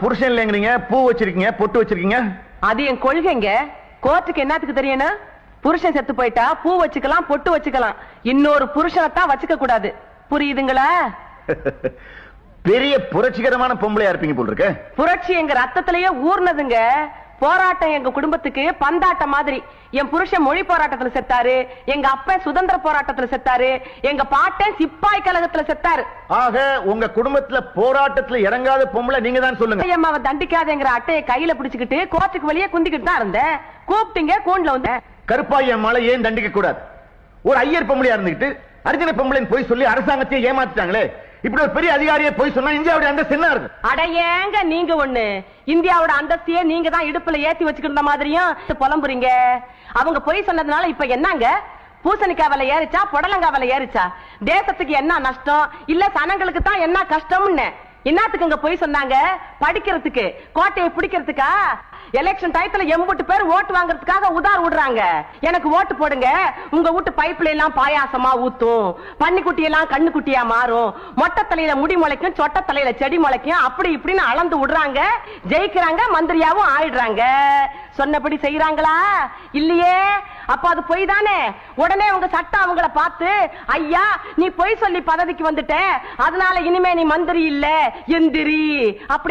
புருஷன் இல்லைங்கிறீங்க, பூ வச்சிருக்கீங்க, பொட்டு வச்சிருக்கீங்க. அது என் கொள்கைங்க. கோர்ட்டுக்கு என்னத்துக்கு தெரியும்னா, புருஷன் செத்து போயிட்டா பூ வச்சுக்கலாம், பொட்டு வச்சுக்கலாம், இன்னொரு புருஷனை தான் வச்சுக்க கூடாது. புரியுதுங்களா? பெரிய புரட்சிகரமான பொம்பளையா இருப்பீங்க போல் இருக்கு. புரட்சி எங்க ரத்தத்திலேயே ஊர்னதுங்க. போராட்டம் எங்க குடும்பத்துக்கு பந்தாட்டம் மாதிரி. என் புருஷன் மொழி போராட்டத்துல செத்தாரு, எங்க அப்பா சுதந்திர போராட்டத்துல செத்தாரு, எங்க பாட்டன் சிப்பாய் கழகத்துல செத்தாரு. ஆக உங்க குடும்பத்துல போராட்டத்துல இறங்காத பொம்பளை நீங்க தான் சொல்லுங்க. அம்மாவை தண்டிக்காதேங்கிற அட்டையை கையில பிடிச்சுக்கிட்டு கோர்ட்டுக்கு வெளியே குந்திக்கிட்டு தான் இருந்தேன். கூப்பிட்டீங்க, கூண்டுல வந்து. கருப்பாயி அம்மாளை ஏன் தண்டிக்க கூடாது? ஒரு ஐயர் பொம்பளையா இருந்துகிட்டு அர்ஜுன பொம்பளைன்னு போய் சொல்லி அரசாங்கத்தை ஏமாத்திட்டாங்களே. இப்படி ஒரு பெரிய அதிகாரியை போய் சொன்னா இந்தியாவுடைய அந்தஸ்து என்ன இருக்கு? அடையங்க நீங்க ஒண்ணு. இந்தியாவோட அந்தஸ்தையே நீங்க தான் இடுப்புல ஏத்தி வச்சுக்கிற மாதிரியும் புலம்புறீங்க. அவங்க போய் சொன்னதுனால இப்ப என்னங்க? பூசணிக்காய் விலை ஏறிச்சா, புடலங்காய் விலை ஏறிச்சா? தேசத்துக்கு என்ன நஷ்டம், இல்ல சனங்களுக்கு தான் என்ன கஷ்டம்னு என்னத்துக்கு போய் சொன்னாங்க? படிக்கிறதுக்கு, கோட்டையை பிடிக்கிறதுக்கா? எலெக்ஷன் டயத்துல எம்புட்டு பேர் ஓட்டு வாங்குறதுக்காக உதார் விடுறாங்க. எனக்கு ஓட்டு போடுங்க, உங்க வீட்டு பைப்ல எல்லாம் பாயாசமா ஊத்தும், பன்னிக்குட்டி எல்லாம் கண்ணுக்குட்டியா மாறும், மொட்டை தலையில முடி முளைக்கும், சொட்ட தலையில செடி முளைக்கும், அப்படி இப்படின்னு அளந்து விடுறாங்க. ஜெயிக்கிறாங்க, மந்திரியாவும் ஆயிடுறாங்க. சொன்னபடி செய்யறாங்களா? இல்லையே. அப்ப அது பொய் தானே. உடனே உங்க சட்டம் அவங்கள பார்த்து, ஐயா நீ பொய் சொல்லி பதவிக்கு வந்துட்ட, அதனால இனிமே நீ மந்திரி இல்ல எந்திரி அப்படி